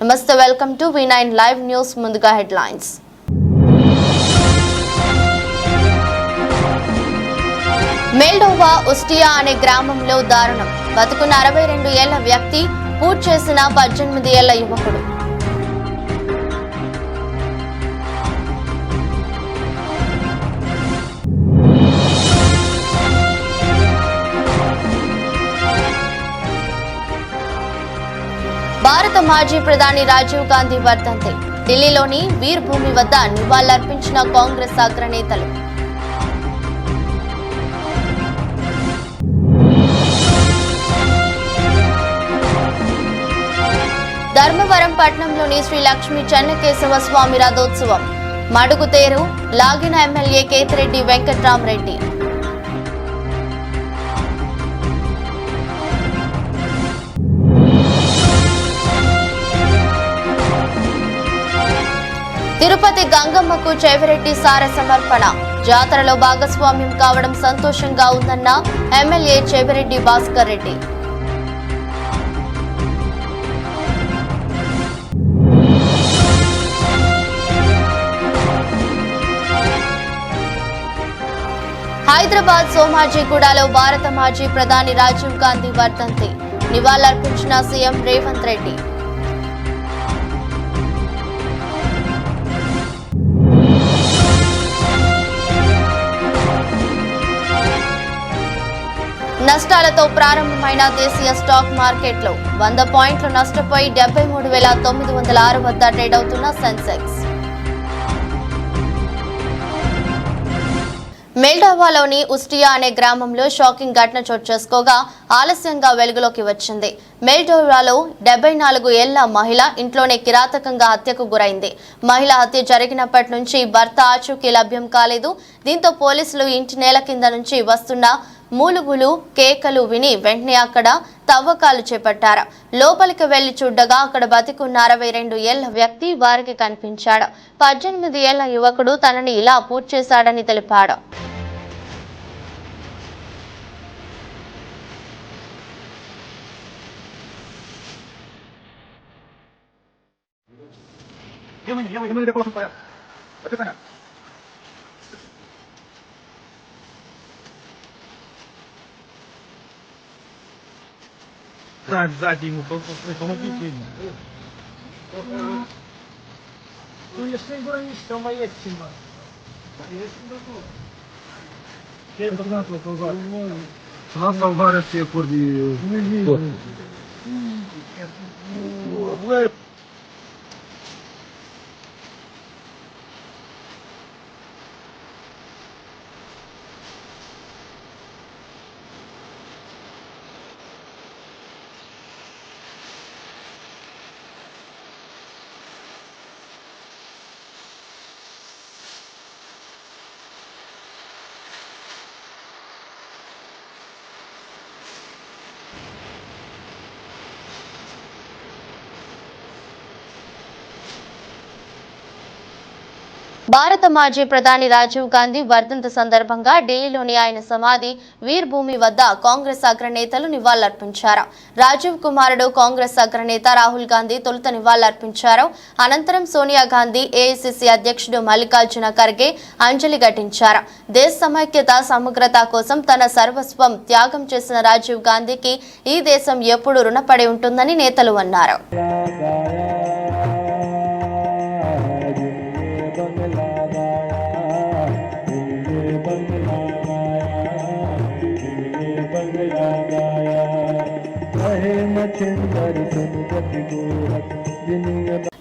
నమస్తే, welcome to V9 live news. ముందుగా headlines. మెల్డోవా ఉస్టియా అనే గ్రామంలో దారుణం. బతుకున్న 62 ఏళ్ల వ్యక్తి పూట్ చేసిన 18 ఏళ్ల యువకుడు. భారత మాజీ ప్రధాని రాజీవ్ గాంధీ వర్ధంతి. ఢిల్లీలోని వీర్ భూమి వద్ద నివాళులర్పించిన కాంగ్రెస్ అగ్రనేతలు. ధర్మవరం పట్టణంలోని శ్రీ లక్ష్మీ చెన్నకేశవ స్వామి రథోత్సవం. మడుగుతేరు లాగిన ఎమ్మెల్యే కేతిరెడ్డి వెంకట్రామరెడ్డి. తిరుపతి గంగమ్మకు చెవిరెడ్డి సార సమర్పణ. జాతరలో భాగస్వామ్యం కావడం సంతోషంగా ఉందన్న ఎమ్మెల్యే చెవిరెడ్డి భాస్కర్ రెడ్డి. హైదరాబాద్ సోమాజిగూడలో భారత మాజీ ప్రధాని రాజీవ్ గాంధీ వర్ధంతి. నివాళులర్పించిన సీఎం రేవంత్ రెడ్డి. నష్టాలతో ప్రారంభమైన దేశీయ స్టాక్ మార్కెట్లో 100 పాయింట్లు నష్టపోయి 73,906 వద్ద ట్రేడ్ అవుతున్న సెన్సెక్స్. మెల్డోవాలోని ఉస్టియా అనే గ్రామంలో షాకింగ్ ఘటన చోటు చేసుకోగా ఆలస్యంగా వెలుగులోకి వచ్చింది. మెల్డోవాలో 74 ఏళ్ల మహిళ ఇంట్లోనే కిరాతకంగా హత్యకు గురైంది. మహిళ హత్య జరిగినప్పటి నుంచి భర్త ఆచూకీ లభ్యం కాలేదు. దీంతో పోలీసులు ఇంటి నేల కింద నుంచి వస్తున్న మూలుగులు కేకలు విని వెంటనే అక్కడ తవ్వకాలు చేపట్టారు. లోపలికి వెళ్లి చూడగా అక్కడ బతికున్న 62 ఏళ్ల వ్యక్తి వారికి కనిపించాడు. 18 ఏళ్ల యువకుడు తనని ఇలా పూర్తి చేశాడని తెలిపాడు. Сзади ему помогите. Ну если говоришь, что моя тема. Нас ударят все курди. భారత మాజీ ప్రధాని రాజీవ్ గాంధీ వర్ధంతి సందర్భంగా ఢిల్లీలోని ఆయన సమాధి వీర్ భూమి వద్ద కాంగ్రెస్ అగ్రనేతలు నివాళులర్పించారు. రాజీవ్ కుమారుడు కాంగ్రెస్ అగ్రనేత రాహుల్ గాంధీ తొలుత నివాళులర్పించారు. అనంతరం సోనియా గాంధీ, ఏఐసిసి అధ్యక్షుడు మల్లికార్జున ఖర్గే అంజలి ఘటించారు. దేశ సమైక్యత సమగ్రత కోసం తన సర్వస్వం త్యాగం చేసిన రాజీవ్ గాంధీకి ఈ దేశం ఎప్పుడూ రుణపడి ఉంటుందని నేతలు అన్నారు.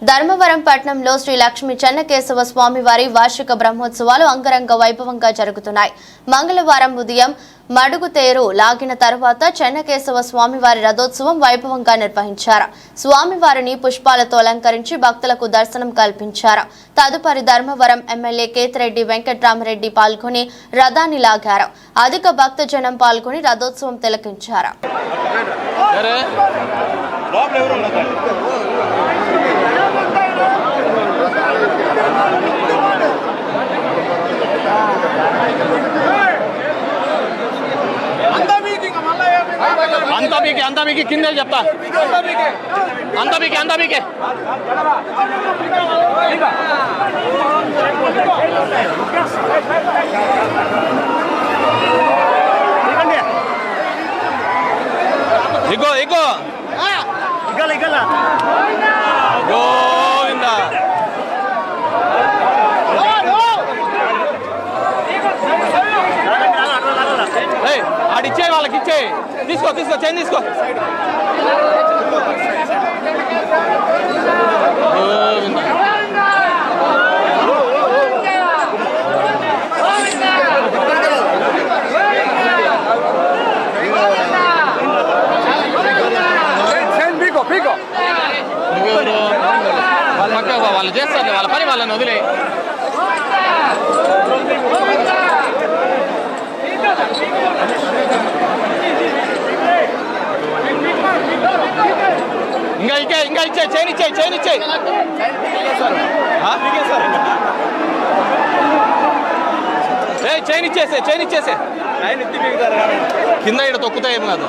ధర్మవరం పట్టణంలో శ్రీ లక్ష్మీ చెన్నకేశవ స్వామి వారి వార్షిక బ్రహ్మోత్సవాలు అంగరంగ వైభవంగా జరుగుతున్నాయి. మంగళవారం ఉదయం మడుగుతేరు లాగిన తర్వాత చెన్నకేశవ స్వామివారి రథోత్సవం వైభవంగా నిర్వహించారు. స్వామివారిని పుష్పాలతో అలంకరించి భక్తులకు దర్శనం కల్పించారు. తదుపరి ధర్మవరం ఎమ్మెల్యే కేతిరెడ్డి వెంకట్రామరెడ్డి పాల్గొని రథాన్ని లాగారు. అధిక భక్తజనం పాల్గొని రథోత్సవం తిలకించారు. అంతా మీకు కింద చెప్తా. అంతా బీకే ఇగో గోవింద ఆడిచ్చే వాళ్ళకి ఇచ్చే తీసుకో చైన్ తీసుకో వాళ్ళు చేస్తారు వాళ్ళ పని వాళ్ళని వదిలే ఇంకా ఇచ్చే చైన్ ఇచ్చే చైన్ ఇచ్చేసే కింద ఇక్కడ తొక్కుతాయి ఏం కాదు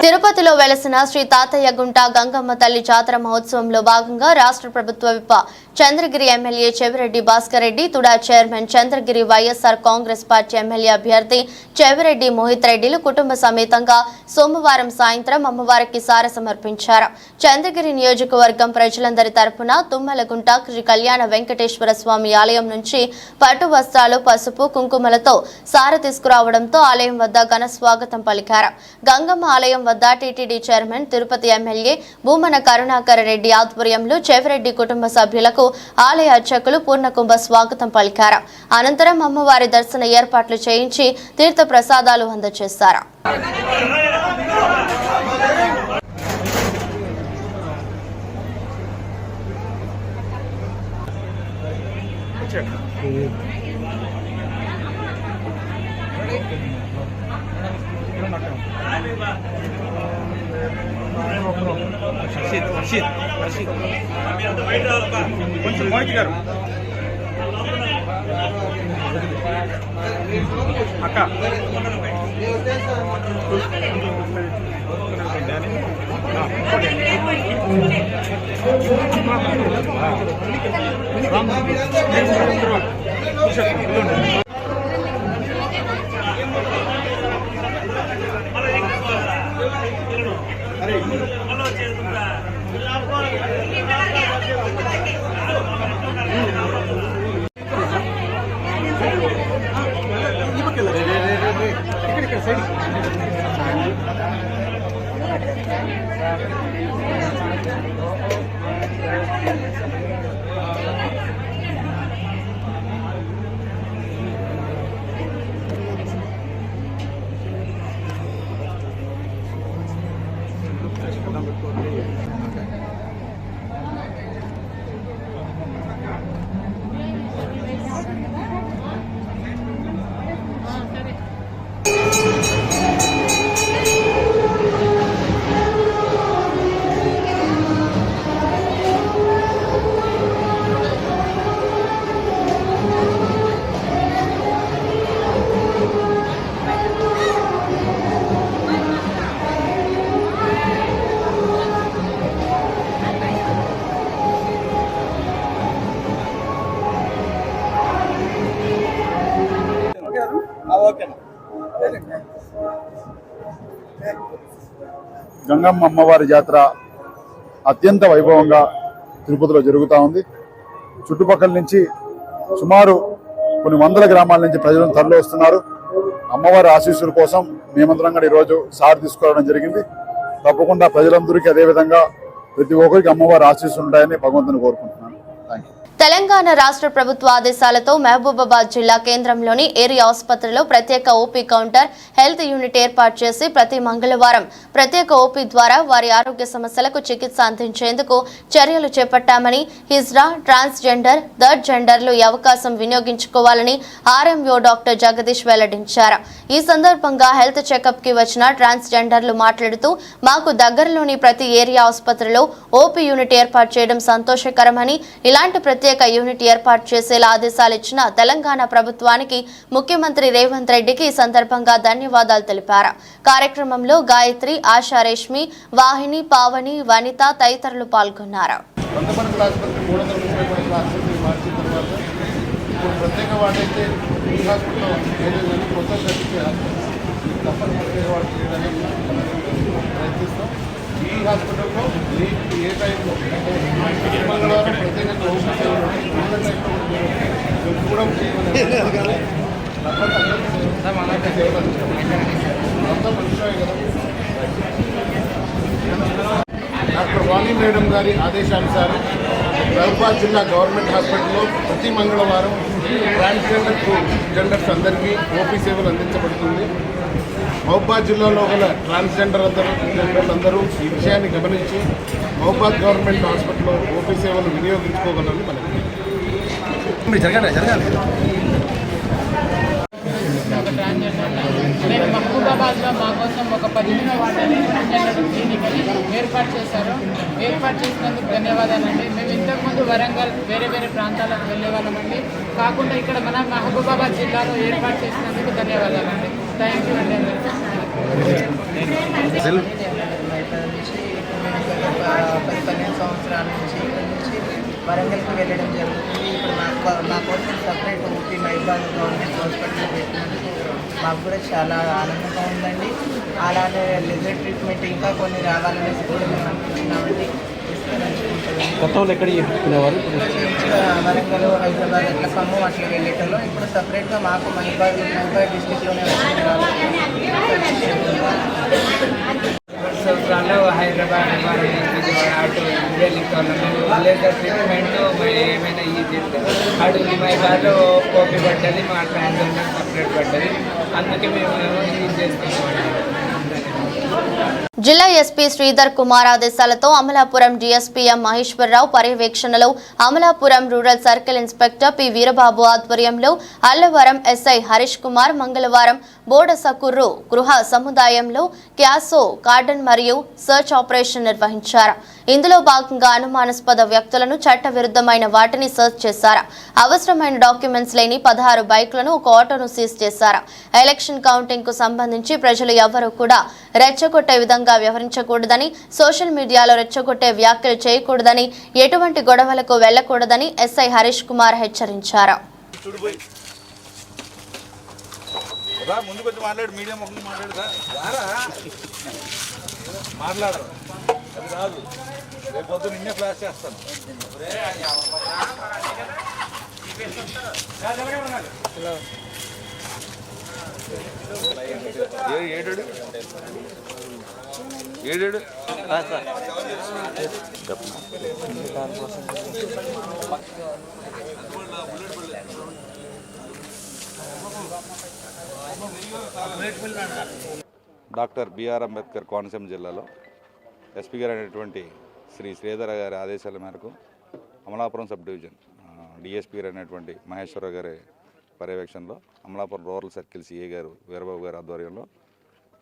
తిరుపతిలో వెలసిన శ్రీ తాతయ్య గుంట గంగమ్మ తల్లి జాతర మహోత్సవంలో భాగంగా రాష్ట్ర ప్రభుత్వ whip Chandragiri MLA Chevireddy Bhaskar Reddy TUDA chairman Chandragiri YSR Congress party MLA అభ్యర్థి చెవిరెడ్డి మోహిత్ రెడ్డిలు కుటుంబ సమేతంగా సోమవారం సాయంత్రం అమ్మవారికి సారె సమర్పించారు. చంద్రగిరి నియోజకవర్గం ప్రజలందరి తరపున తుమ్మలగుంట శ్రీ కళ్యాణ వెంకటేశ్వర స్వామి ఆలయం నుంచి పట్టు వస్త్రాలు పసుపు కుంకుమలతో సారె తీసుకురావడంతో ఆలయం వద్ద ఘన స్వాగతం పలికారు. గంగమ్మ ఆలయం వద్ద TTD chairman Tirupati MLA Bhumana Karunakar Reddy ఆధ్వర్యంలో చెవిరెడ్డి కుటుంబ సభ్యులకు ఆలయ అర్చకులు పూర్ణకుంభ స్వాగతం పలికారు. అనంతరం అమ్మవారి దర్శన ఏర్పాట్లు చేయించి తీర్థ ప్రసాదాలు అందజేశారు. కొంచెం మోహిత్ గారు అక్క గంగమ్మ అమ్మవారి జాతర అత్యంత వైభవంగా తిరుపతిలో జరుగుతూ ఉంది. చుట్టుపక్కల నుంచి సుమారు కొన్ని వందల గ్రామాల నుంచి ప్రజలను తరలి వస్తున్నారు. అమ్మవారి ఆశీస్సుల కోసం మేమందరం కూడా ఈరోజు సార్ తీసుకోవడం జరిగింది. తప్పకుండా ప్రజలందరికీ అదేవిధంగా ప్రతి ఒక్కరికి అమ్మవారి ఆశీస్సులు ఉంటాయని భగవంతుని కోరుకుంటున్నాను. Thank you. తెలంగాణ రాష్ట్ర ప్రభుత్వ ఆదేశాలతో మహబూబాబాద్ జిల్లా కేంద్రంలోని ఏరియా ఆసుపత్రిలో ప్రత్యేక ఓపీ కౌంటర్ హెల్త్ యూనిట్ ఏర్పాటు చేసి ప్రతి మంగళవారం ప్రత్యేక ఓపీ ద్వారా వారి ఆరోగ్య సమస్యలకు చికిత్స అందించేందుకు చర్యలు చేపట్టామని హిజ్రా ట్రాన్స్జెండర్ థర్డ్ జెండర్లు ఈ అవకాశం వినియోగించుకోవాలని ఆర్ఎంఓ డాక్టర్ జగదీష్ వెల్లడించారు. ఈ సందర్భంగా హెల్త్ చెకప్ కి వచ్చిన ట్రాన్స్జెండర్లు మాట్లాడుతూ మాకు దగ్గరలోని ప్రతి ఏరియా ఆసుపత్రిలో ఓపీ యూనిట్ ఏర్పాటు చేయడం సంతోషకరమని ఇలాంటి ప్రత్యేక ప్రత్యేక యూనిట్ ఏర్పాటు చేసేలా ఆదేశాలు ఇచ్చిన తెలంగాణ ప్రభుత్వానికి ముఖ్యమంత్రి రేవంత్ రెడ్డికి ఈ సందర్భంగా ధన్యవాదాలు తెలిపారు. కార్యక్రమంలో గాయత్రి, ఆశా, రేష్మి, వాహిని, పావని, వనిత తదితరులు పాల్గొన్నారు. ప్రత్యేక వార్డు అయితే ఈ హాస్పిటల్లో ఏదైనా కొత్త కట్టించే తప్పని ప్రత్యేక వార్డు చేయడానికి ప్రయత్నిస్తాం. ఈ హాస్పిటల్లో ఏ టైంలో అంటే మంగళవారం ప్రత్యేకంగా ఓపెన్ చేయాలి, మిగతా టైంలో కూడా చేయమని అంతా మంచిగా కదా. డాక్టర్ వాణి మేడం గారి ఆదేశానుసారం మహబూబాబాద్ జిల్లా గవర్నమెంట్ హాస్పిటల్లో ప్రతి మంగళవారం ట్రాన్స్జెండర్ జెండర్స్ అందరికీ ఓపీ సేవలు అందించబడుతుంది. మహబూబాబాద్ జిల్లాలో గల ట్రాన్స్జెండర్లందరూ ఈ విషయాన్ని గమనించి మహబూబాబాద్ గవర్నమెంట్ హాస్పిటల్లో ఓపీ సేవలు వినియోగించుకోగలని మనకి నేను మహబూబాబాద్లో మా కోసం ఒక 15వ వార్డుని ట్రాన్స్జెండర్ క్లినిక్ని ఏర్పాటు చేసినందుకు ధన్యవాదాలండి. మేము ఇంతకుముందు వరంగల్ వేరే ప్రాంతాలకు వెళ్ళే వాళ్ళమండి. కాకుండా ఇక్కడ మన మహబూబాబాద్ జిల్లాలో ఏర్పాటు చేసినందుకు ధన్యవాదాలండి. థ్యాంక్ యూ అండి. 12 సంవత్సరాల నుంచి వరంగల్కి వెళ్ళడం జరుగుతుంది. ఇప్పుడు మా కోసం సపరేట్ ఊపీ మహబూబాబాద్ గవర్నమెంట్ హాస్పిటల్ పెట్టినందుకు మాకు కూడా చాలా ఆనందంగా ఉందండి. అలానే లెజర్ ట్రీట్మెంట్ ఇంకా కొన్ని రావాలనేసి కూడా మేము అనుకుంటున్నామండి. గతంలో ఎక్కడ చెప్పుకునేవారు? వరంగల్, హైదరాబాద్, అట్లా ఖమ్మం అట్లా వెళ్ళేటోళ్ళు. ఇప్పుడు సపరేట్గా మాకు మహబూబాబాద్ డిస్టిక్లోనే సంవత్సరాల్లో హైదరాబాద్ అటు లేజర్ ట్రీట్మెంట్ ఏమైనా ఇది అటు మహబూబాబాద్లో కాపీ పడ్డది, మా ట్రాన్స్జెండర్ సపరేట్ పడ్డది. అందుకే మేము ఇది చేస్తున్నాం. జిల్లా ఎస్పీ శ్రీధర్ కుమార్ ఆదేశాలతో అమలాపురం డీఎస్పీఎం మహేశ్వరరావు పర్యవేక్షణలో Amalapuram rural circle inspector P Veerababu ఆధ్వర్యంలో అల్లవరం ఎస్ఐ హరీష్ కుమార్ మంగళవారం బోడసకుర్రు గృహ సముదాయంలో క్యాసో గార్డెన్ మరియు సర్చ్ ఆపరేషన్ నిర్వహించారు. ఇందులో భాగంగా అనుమానాస్పద వ్యక్తులను చట్టవిరుద్ధమైన వాటిని సర్చ్ చేశారు. అవసరమైన డాక్యుమెంట్స్ లేని 16 బైకులను, ఒక ఆటోను సీజ్ చేశారు. ఎలక్షన్ కౌంటింగ్ కు సంబంధించి ప్రజలు ఎవరూ కూడా రెచ్చగొట్టే విధంగా వ్యవహరించకూడదని, సోషల్ మీడియాలో రెచ్చగొట్టే వ్యాఖ్యలు చేయకూడదని, ఎటువంటి గొడవలకు వెళ్లకూడదని ఎస్ఐ హరీష్ కుమార్ హెచ్చరించారు. రేపు నిన్నే ఫ్లాష్ చేస్తాను. ఏడు డాక్టర్ బిఆర్ అంబేద్కర్ కోనసీమ జిల్లాలో ఎస్పీ గారు అయినటువంటి శ్రీ శ్రీధర్ గారి ఆదేశాల మేరకు అమలాపురం సబ్ డివిజన్ డిఎస్పీ గారు అయినటువంటి మహేశ్వరరావు గారి పర్యవేక్షణలో అమలాపురం రూరల్ సర్కిల్ సిఏ గారు వీరబాబు గారి ఆధ్వర్యంలో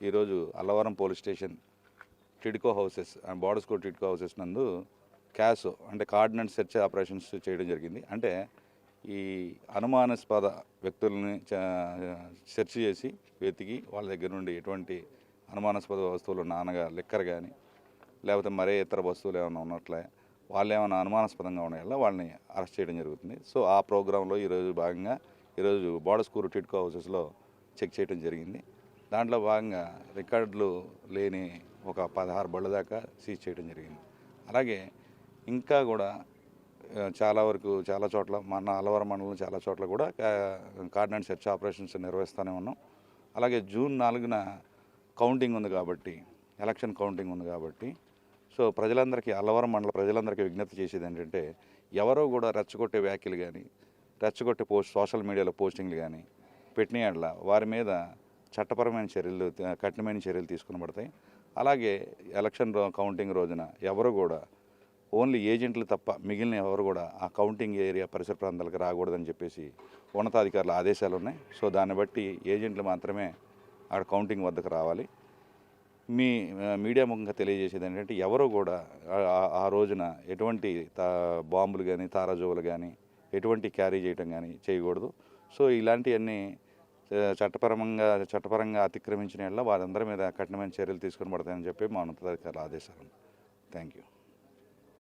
ఈరోజు Allavaram police station TIDCO houses and border school TIDCO houses నందు క్యాసో అంటే కార్డినెంట్ సెర్చ్ ఆపరేషన్స్ చేయడం జరిగింది. అంటే ఈ అనుమానాస్పద వ్యక్తుల్ని సెర్చ్ చేసి వెతికి వాళ్ళ దగ్గర నుండి ఎటువంటి అనుమానాస్పద వస్తువులు నానగా లిక్కర్ కానీ లేకపోతే మరే ఇతర వస్తువులు ఏమైనా ఉన్నట్లే వాళ్ళు ఏమైనా అనుమానాస్పదంగా ఉన్నాయో వాళ్ళని అరెస్ట్ చేయడం జరుగుతుంది. సో ఆ ప్రోగ్రాంలో ఈరోజు భాగంగా ఈరోజు బోర్డర్ స్కూల్ టిడ్కో హౌసెస్లో చెక్ చేయడం జరిగింది. దాంట్లో భాగంగా రికార్డులు లేని ఒక 16 బళ్ళ దాకా సీజ్ చేయడం జరిగింది. అలాగే ఇంకా కూడా చాలా వరకు చాలా చోట్ల మన అల్లవరం మండలం చాలా చోట్ల కూడా కార్డినెంట్ సెర్చ్ ఆపరేషన్స్ నిర్వహిస్తూనే ఉన్నాం. అలాగే జూన్ 4న కౌంటింగ్ ఉంది కాబట్టి, ఎలక్షన్ కౌంటింగ్ ఉంది కాబట్టి సో ప్రజలందరికీ అల్లవరం మండల ప్రజలందరికీ విజ్ఞప్తి చేసేది ఏంటంటే ఎవరో కూడా రెచ్చగొట్టే వ్యాఖ్యలు కానీ రెచ్చగొట్టే సోషల్ మీడియాలో పోస్టింగ్లు కానీ పెట్టిన వారి మీద చట్టపరమైన చర్యలు కఠినమైన చర్యలు తీసుకునబడతాయి. అలాగే ఎలక్షన్ కౌంటింగ్ రోజున ఎవరు కూడా ఓన్లీ ఏజెంట్లు తప్ప మిగిలిన ఎవరు కూడా ఆ కౌంటింగ్ ఏరియా పరిసర ప్రాంతాలకు రాకూడదని చెప్పేసి ఉన్నతాధికారుల ఆదేశాలు ఉన్నాయి. సో దాన్ని బట్టి ఏజెంట్లు మాత్రమే ఆ కౌంటింగ్ వద్దకు రావాలి. మీ మీడియా ముఖంగా తెలియజేసేది ఏంటంటే ఎవరు కూడా ఆ రోజున ఎటువంటి బాంబులు కానీ తారాజువులు కానీ ఎటువంటి క్యారీ చేయటం కానీ చేయకూడదు. సో ఇలాంటివన్నీ చట్టపరంగా అతిక్రమించిన వల్ల వారందరి మీద కఠినమైన చర్యలు తీసుకుని పడతాయని చెప్పి మా ఉన్నతాధికారుల ఆదేశాలు. Thank you.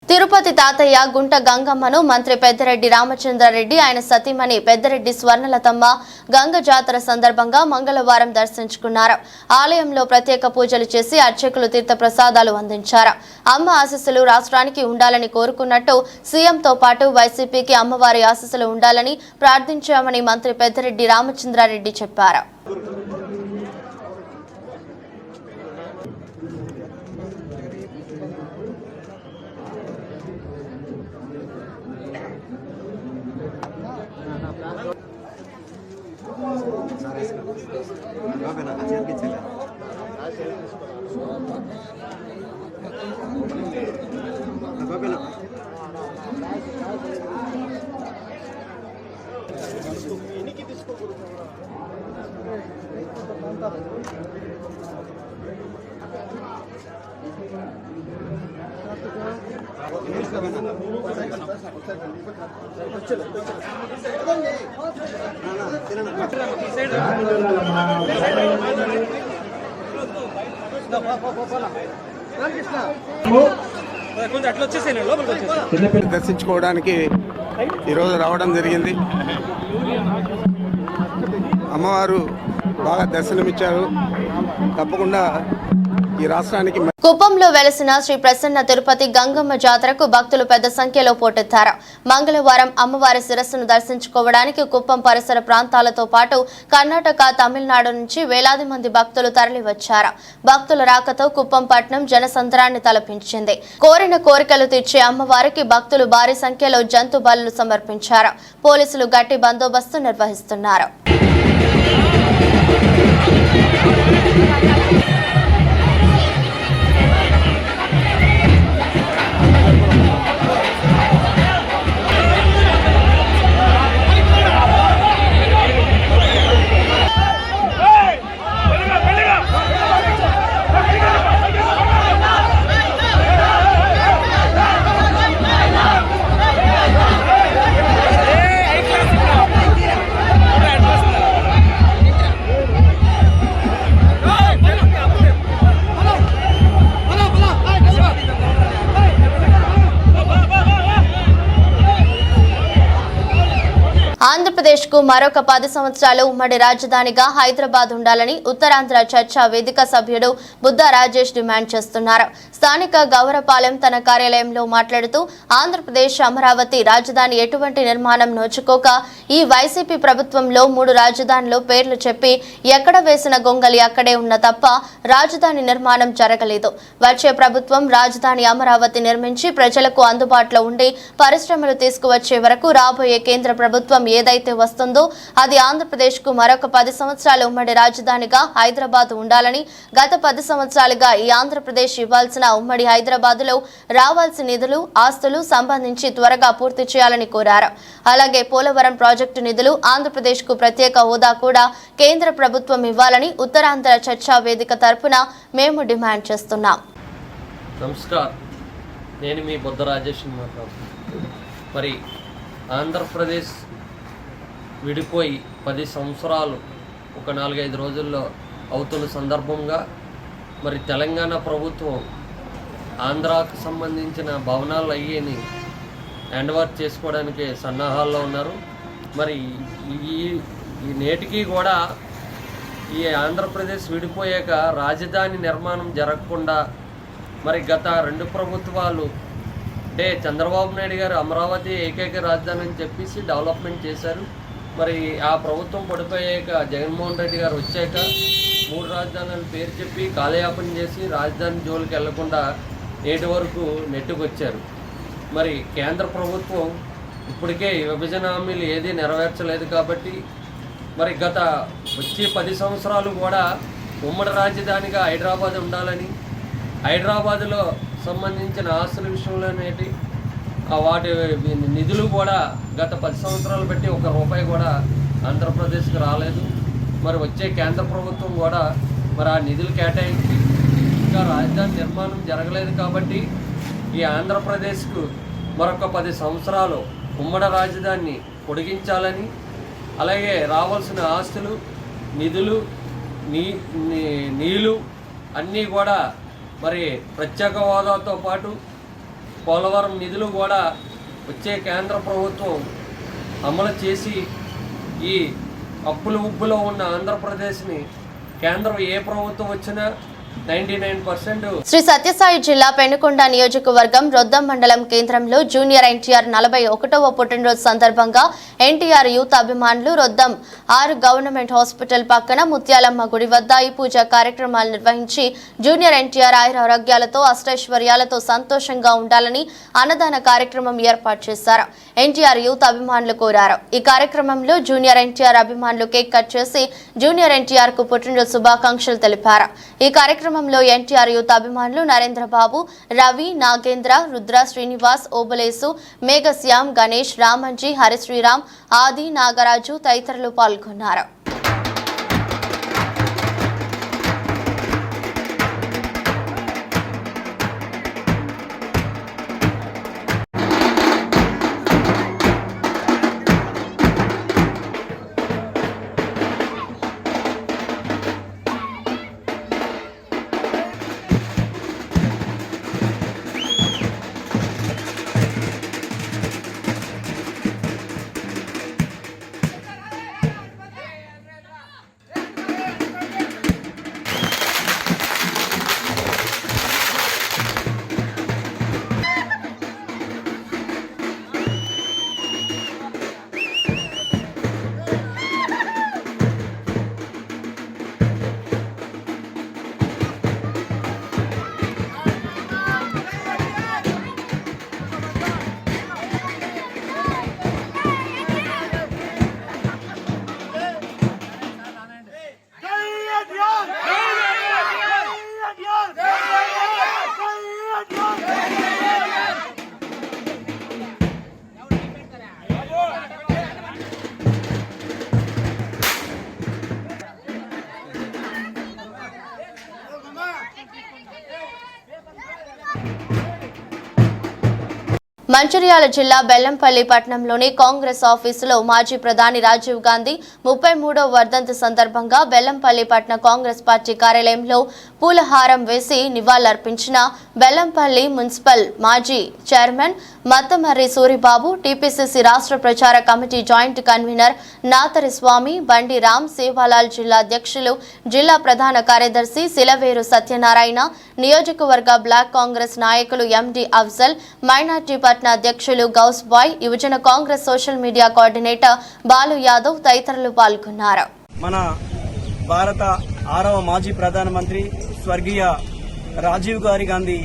తిరుపతి తాతయ్య గుంట గంగమ్మను మంత్రి పెద్దిరెడ్డి రామచంద్రారెడ్డి ఆయన సతీమణి పెద్దిరెడ్డి స్వర్ణలతమ్మ గంగ జాతర సందర్భంగా మంగళవారం దర్శించుకున్నారు. ఆలయంలో ప్రత్యేక పూజలు చేసి అర్చకులు తీర్థ ప్రసాదాలు అందించారు. అమ్మ ఆశీస్సులు రాష్ట్రానికి ఉండాలని కోరుకున్నట్టు సీఎంతో పాటు వైసీపీకి అమ్మవారి ఆశీస్సులు ఉండాలని ప్రార్థించామని మంత్రి పెద్దిరెడ్డి రామచంద్రారెడ్డి చెప్పారు. దర్శించుకోవడానికి ఈరోజు రావడం జరిగింది. అమ్మవారు బాగా దర్శనమిచ్చారు. తప్పకుండా ఈ రాష్ట్రానికి కుప్పంలో వెలసిన శ్రీ ప్రసన్న తిరుపతి గంగమ్మ జాతరకు భక్తులు పెద్ద సంఖ్యలో పోటెత్తారు. మంగళవారం అమ్మవారి శిరస్సును దర్శించుకోవడానికి కుప్పం పరిసర ప్రాంతాలతో పాటు కర్ణాటక, తమిళనాడు నుంచి వేలాది మంది భక్తులు తరలివచ్చారు. భక్తుల రాకతో కుప్పం పట్టణం జనసంద్రాన్ని తలపించింది. కోరిన కోరికలు తీర్చే అమ్మవారికి భక్తులు భారీ సంఖ్యలో జంతు బలులు సమర్పించారు. పోలీసులు గట్టి బందోబస్తు నిర్వహిస్తున్నారు. ఆంధ్రప్రదేశ్ కు మరొక 10 సంవత్సరాలు ఉమ్మడి రాజధానిగా హైదరాబాద్ ఉండాలని ఉత్తరాంధ్ర చర్చా వేదిక సభ్యుడు బుద్ధా రాజేష్ డిమాండ్ చేస్తున్నారు. స్థానిక గౌరపాలెం తన కార్యాలయంలో మాట్లాడుతూ ఆంధ్రప్రదేశ్ అమరావతి రాజధాని ఎటువంటి నిర్మాణం నోచుకోక ఈ వైసీపీ ప్రభుత్వంలో 3 రాజధానులు పేర్లు చెప్పి ఎక్కడ వేసిన గొంగలి అక్కడే ఉన్న తప్ప రాజధాని నిర్మాణం జరగలేదు. వచ్చే ప్రభుత్వం రాజధాని అమరావతి నిర్మించి ప్రజలకు అందుబాటులో ఉండి పరిశ్రమలు తీసుకువచ్చే వరకు రాబోయే కేంద్ర ప్రభుత్వం ఏదైతే వస్తుందో అది ఆంధ్రప్రదేశ్ కు మరొక 10 సంవత్సరాలు ఉమ్మడి రాజధానిగా హైదరాబాద్ ఉండాలని, గత 10 సంవత్సరాలుగా ఈ ఆంధ్రప్రదేశ్ ఇవ్వాల్సిన ఉమ్మడి హైదరాబాద్ లో రావాల్సిన నిధులు, ఆస్తులు సంబంధించి త్వరగా పూర్తి చేయాలని కోరారు. అలాగే పోలవరం ప్రాజెక్టు నిధులు, ఆంధ్రప్రదేశ్ కు ప్రత్యేక హోదా కూడా కేంద్ర ప్రభుత్వం ఇవ్వాలని ఉత్తరాంధ్ర చర్చా వేదిక తరపున మేము డిమాండ్ చేస్తున్నాం. నమస్కారం, నేను మీ బుద్ధ రాజేష్ మాట్లాడుతున్నాను. మరి ఆంధ్రప్రదేశ్ విడిపోయి 10 సంవత్సరాలు ఒక 4-5 రోజుల్లో అవుతున్న సందర్భంగా మరి తెలంగాణ ప్రభుత్వం ఆంధ్రాకు సంబంధించిన భవనాలు అయ్యేని హ్యాండ్ ఓవర్ చేసుకోవడానికి సన్నాహాల్లో ఉన్నారు. మరి ఈ నేటికి కూడా ఈ ఆంధ్రప్రదేశ్ విడిపోయాక రాజధాని నిర్మాణం జరగకుండా మరి గత 2 ప్రభుత్వాలు అంటే చంద్రబాబు నాయుడు గారు అమరావతి ఏకైక రాజధాని అని చెప్పేసి డెవలప్మెంట్ చేశారు. మరి ఆ ప్రభుత్వం పడిపోయాక జగన్మోహన్ రెడ్డి గారు వచ్చాక 3 రాజధానులను పేరు చెప్పి కాలయాపన చేసి రాజధాని జోలికి వెళ్లకుండా నేటి వరకు నెట్టుకొచ్చారు. మరి కేంద్ర ప్రభుత్వం ఇప్పటికే విభజన హామీలు ఏదీ నెరవేర్చలేదు కాబట్టి మరి గత వచ్చే 10 సంవత్సరాలు కూడా ఉమ్మడి రాజధానిగా హైదరాబాద్ ఉండాలని, హైదరాబాద్లో సంబంధించిన ఆస్తుల విషయంలోనేటి వాటి నిధులు కూడా గత 10 సంవత్సరాలు బట్టి ₹1 కూడా ఆంధ్రప్రదేశ్కి రాలేదు. మరి వచ్చే కేంద్ర ప్రభుత్వం కూడా మరి ఆ నిధులు కేటాయించి ఇంకా రాజధాని నిర్మాణం జరగలేదు కాబట్టి ఈ ఆంధ్రప్రదేశ్కు మరొక 10 సంవత్సరాలు ఉమ్మడి రాజధానిని పొడిగించాలని, అలాగే రావాల్సిన ఆస్తులు, నిధులు, నీళ్లు అన్నీ కూడా మరి ప్రత్యేక హోదాతో పాటు పోలవరం నిధులు కూడా వచ్చే కేంద్ర ప్రభుత్వం అమలు చేసి ఈ అప్పులు ఉబ్బులో ఉన్న ఆంధ్రప్రదేశ్ని కేంద్రం ఏ ప్రభుత్వం వచ్చినా 99% శ్రీ సత్యసాయి జిల్లా పెనుకొండ నియోజకవర్గం రొద్దం మండలం కేంద్రంలో జూనియర్ ఎన్టీఆర్ 41వ పుట్టినరోజు సందర్భంగా ఎన్టీఆర్ యూత్ అభిమానులు రొద్దం 6 గవర్నమెంట్ హాస్పిటల్ పక్కన ముత్యాలమ్మ గుడి వద్ద ఈ పూజా కార్యక్రమాలు నిర్వహించి జూనియర్ ఎన్టీఆర్ ఆయురారోగ్యాలతో అష్టైశ్వర్యాలతో సంతోషంగా ఉండాలని అన్నదాన కార్యక్రమం ఏర్పాటు చేశారు. ఎన్టీఆర్ యూత్ అభిమానులు కోరారు. ఈ కార్యక్రమంలో జూనియర్ ఎన్టీఆర్ అభిమానులు కేక్ కట్ చేసి జూనియర్ ఎన్టీఆర్ కు పుట్టినరోజు శుభాకాంక్షలు తెలిపారు. ఈ కార్యక్రమంలో ఎన్టీఆర్ యూత్ అభిమానులు నరేంద్రబాబు, రవి, నాగేంద్ర, రుద్ర, శ్రీనివాస్, ఓబలేసు, మేఘశ్యామ్, గణేష్, రామంజీ, హరిశ్రీరామ్, ఆది, నాగరాజు తదితరులు పాల్గొన్నారు. మంచిర్యాల జిల్లా బెల్లంపల్లి పట్టణంలోని కాంగ్రెస్ ఆఫీసులో మాజీ ప్రధాని రాజీవ్ గాంధీ 33వ వర్ధంతి సందర్భంగా బెల్లంపల్లి పట్టణ కాంగ్రెస్ పార్టీ కార్యాలయంలో పూలహారం వేసి నివాళులర్పించిన బెల్లంపల్లి మున్సిపల్ మాజీ చైర్మన్ మత్తమర్రి సూరిబాబు, టీపీసీసీ రాష్ట్ర ప్రచార కమిటీ జాయింట్ కన్వీనర్ నాతరి స్వామి, బండి రామ్, సేవాలాల్ జిల్లా అధ్యక్షులు, జిల్లా ప్రధాన కార్యదర్శి సిలవేరు సత్యనారాయణ, నియోజకవర్గ బ్లాక్ కాంగ్రెస్ నాయకులు ఎండి అఫ్జల్, మైనార్టీ పట్న అధ్యక్షులు గౌస్ బాయ్, యువజన Congress social media coordinator Balu Yadav తదితరులు పాల్గొన్నారు. మన భారత 6వ మాజీ ప్రధానమంత్రి స్వర్గీయ రాజీవ్ గాంధీ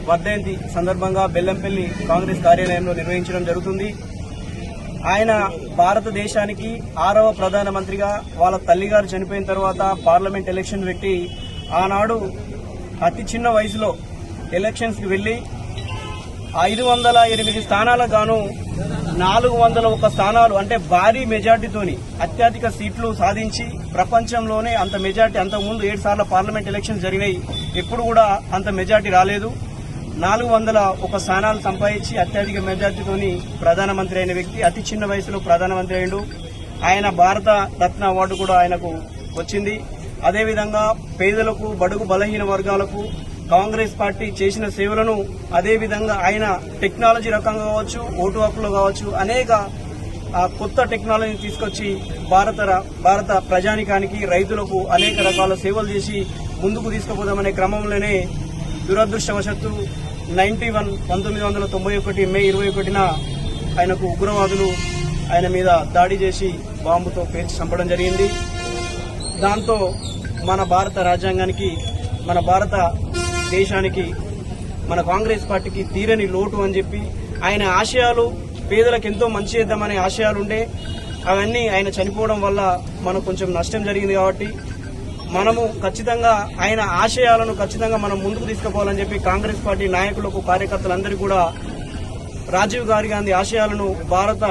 వర్ధంతి సందర్భంగా బెల్లంపల్లి కాంగ్రెస్ కార్యాలయంలో నిర్వహించడం జరుగుతుంది. ఆయన భారతదేశానికి 6వ ప్రధానమంత్రిగా వాళ్ళ తల్లిగారు చనిపోయిన తర్వాత పార్లమెంట్ ఎలక్షన్ పెట్టి ఆనాడు అతి చిన్న వయసులో ఎలక్షన్స్కి వెళ్లి 508 స్థానాలకు గాను 401 స్థానాలు అంటే భారీ మెజార్టీతోని అత్యధిక సీట్లు సాధించి ప్రపంచంలోనే అంత మెజార్టీ, అంతకుముందు 7 సార్లు పార్లమెంట్ ఎలక్షన్స్ జరిగినాయి, ఎప్పుడు కూడా అంత మెజార్టీ రాలేదు. 401 స్థానాలు సంపాదించి అత్యధిక మెజార్టీతోని ప్రధానమంత్రి అయిన వ్యక్తి అతి చిన్న వయసులో ప్రధానమంత్రి అయ్యిండు. ఆయన భారత రత్న అవార్డు కూడా ఆయనకు వచ్చింది. అదేవిధంగా పేదలకు, బడుగు బలహీన వర్గాలకు కాంగ్రెస్ పార్టీ చేసిన సేవలను, అదేవిధంగా ఆయన టెక్నాలజీ రకంగా కావచ్చు, ఓటు హక్కులో కావచ్చు, అనేక కొత్త టెక్నాలజీ తీసుకొచ్చి భారత ప్రజానికానికి, రైతులకు అనేక రకాల సేవలు చేసి ముందుకు తీసుకుపోదామనే క్రమంలోనే దురదృష్టవశత్తు 1991 మే 21న ఆయనకు ఉగ్రవాదులు ఆయన మీద దాడి చేసి బాంబుతో పేల్చి చంపడం జరిగింది. దాంతో మన భారత రాజ్యాంగానికి, మన భారత దేశానికి, మన కాంగ్రెస్ పార్టీకి తీరని లోటు అని చెప్పి, ఆయన ఆశయాలు పేదలకు ఎంతో మంచి చేద్దామనే ఆశయాలుండే, అవన్నీ ఆయన చనిపోవడం వల్ల మనకు కొంచెం నష్టం జరిగింది. కాబట్టి మనము ఖచ్చితంగా ఆయన ఆశయాలను ఖచ్చితంగా మనం ముందుకు తీసుకుపోవాలని చెప్పి కాంగ్రెస్ పార్టీ నాయకులకు, కార్యకర్తలందరికీ కూడా రాజీవ్ గాంధీ ఆశయాలను భారత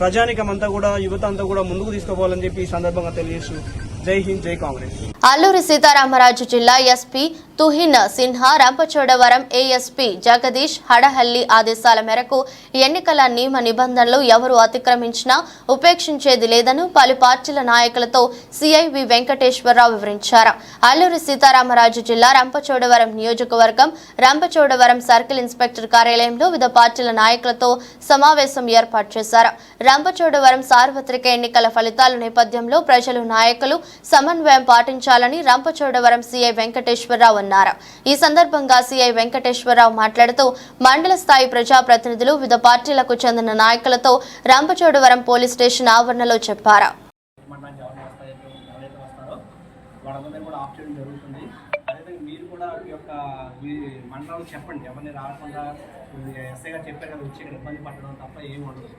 ప్రజానికం అంతా కూడా, యువత అంతా కూడా ముందుకు తీసుకుపోవాలని చెప్పి ఈ సందర్భంగా తెలియజేస్తూ జై హింద్, జై కాంగ్రెస్. అల్లూరి సీతారామరాజు జిల్లా ఎస్పీ తుహిన్ సిన్హా రంపచోడవరం ఏఎస్పీ జగదీష్ హడహల్లి ఆదేశాల మేరకు ఎన్నికల నియమ నిబంధనలు ఎవరు అతిక్రమించినా ఉపేక్షించేది లేదని పలు పార్టీల నాయకులతో సిఐవి వెంకటేశ్వరరావు వివరించారు. అల్లూరి సీతారామరాజు జిల్లా రంపచోడవరం నియోజకవర్గం రంపచోడవరం సర్కిల్ ఇన్స్పెక్టర్ కార్యాలయంలో వివిధ పార్టీల నాయకులతో సమావేశం ఏర్పాటు చేశారు. రంపచోడవరం సార్వత్రిక ఎన్నికల ఫలితాల నేపథ్యంలో ప్రజలు నాయకులు సమన్వయం పాటించాలని రంపచోడవరం సిఐ వెంకటేశ్వరరావు అన్నారు. ఈ సందర్భంగా సిఐ వెంకటేశ్వరరావు మాట్లాడుతూ మండల స్థాయి ప్రజాప్రతినిధులు వివిధ పార్టీలకు చెందిన నాయకులతో రంపచోడవరం పోలీస్ స్టేషన్ ఆవరణలో చెప్పారు. మండలాలు చెప్పండి, ఎవరిని రాకుండా ఎస్ఐ గారు చెప్పారు కదా వచ్చి ఇక్కడ ఇబ్బంది పడడం తప్ప ఏమి ఉండదు.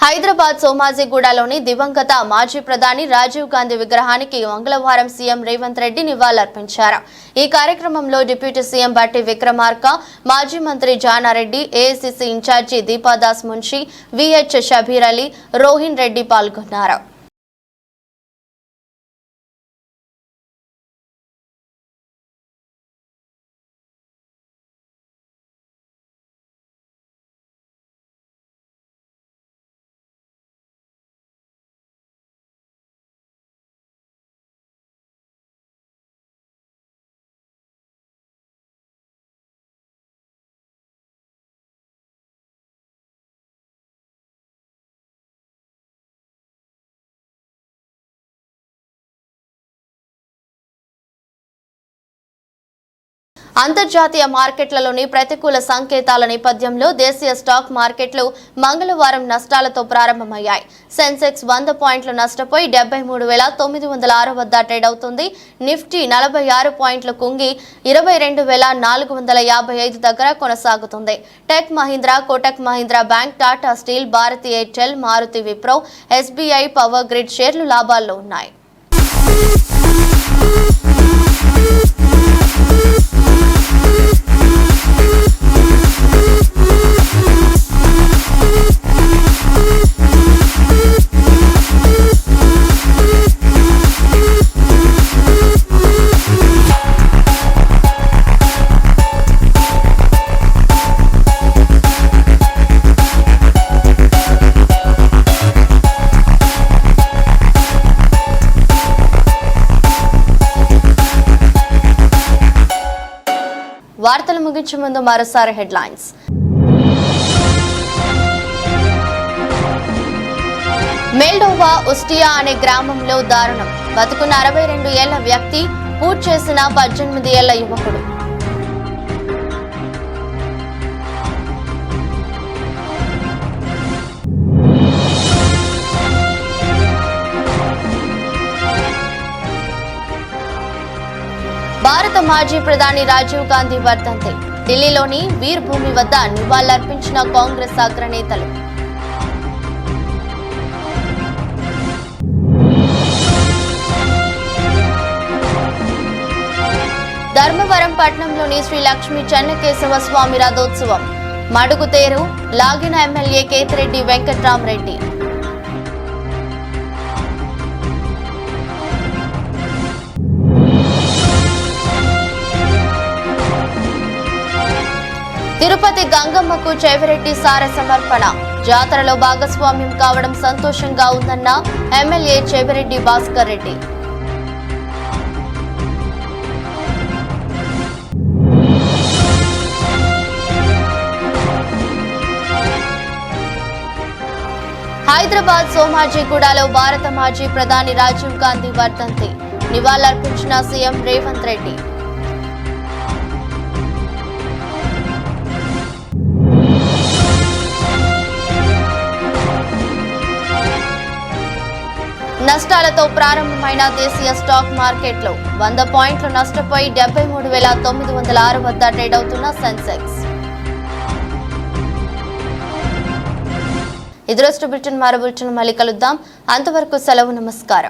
హైదరాబాద్ సోమాజిగూడలోని దివంగత మాజీ ప్రధాని రాజీవ్ గాంధీ విగ్రహానికి మంగళవారం సీఎం రేవంత్ రెడ్డి నివాళులర్పించారు. ఈ కార్యక్రమంలో డిప్యూటీ సీఎం బట్టి విక్రమార్క, మాజీ మంత్రి జానారెడ్డి, ఏఐసీసీ ఇన్ఛార్జి దీపాదాస్ మున్షి, విహెచ్ షబీర్ అలీ, రోహిన్ రెడ్డి పాల్గొన్నారు. అంతర్జాతీయ మార్కెట్లలోని ప్రతికూల సంకేతాల నేపథ్యంలో దేశీయ స్టాక్ మార్కెట్లు మంగళవారం నష్టాలతో ప్రారంభమయ్యాయి. సెన్సెక్స్ 100 పాయింట్లు నష్టపోయి 73,906 వద్ద ట్రేడ్ అవుతుంది. నిఫ్టీ 46 పాయింట్లు కుంగి 22,455 దగ్గర కొనసాగుతుంది. Tech Mahindra, Kotak Mahindra Bank, Tata Steel, Bharti Airtel, Maruti Wipro, SBI Power Grid షేర్లు లాభాల్లో ఉన్నాయి. వార్తలు ముగించే ముందు మరోసారి హెడ్లైన్స్. మెల్డోవా ఉస్టియా అనే గ్రామంలో దారుణం. బతుకున్న 62 ఏళ్ల వ్యక్తి పూజ చేసిన 18 ఏళ్ల యువకుడు. భారత మాజీ ప్రధాని రాజీవ్ గాంధీ వర్ధంతి. ఢిల్లీలోని వీర్ భూమి వద్ద నివాళులర్పించిన కాంగ్రెస్ అగ్రనేతలు. ధర్మవరం పట్టణంలోని శ్రీ లక్ష్మీ చెన్నకేశవ స్వామి రథోత్సవం. మడుగుతేరు లాగిన ఎమ్మెల్యే కేతిరెడ్డి వెంకట్రామరెడ్డి. తిరుపతి గంగమ్మకు చెవిరెడ్డి సార సమర్పణ. జాతరలో భాగస్వామ్యం కావడం సంతోషంగా ఉందన్న ఎమ్మెల్యే చెవిరెడ్డి భాస్కర్ రెడ్డి. హైదరాబాద్ సోమాజిగూడలో భారత మాజీ ప్రధాని రాజీవ్ గాంధీ వర్ధంతి. నివాళులర్పించిన సీఎం రేవంత్ రెడ్డి. నష్టాలతో ప్రారంభమైన దేశీయ స్టాక్ మార్కెట్లో 100 పాయింట్లు నష్టపోయి 73,906 వద్ద ట్రేడ్ అవుతున్న సెన్సెక్స్. ఇదిరోజు బులెటిన్ మరో బులెటిన్ మళ్ళీ కలుద్దాం. అంతవరకు సెలవు, నమస్కారం.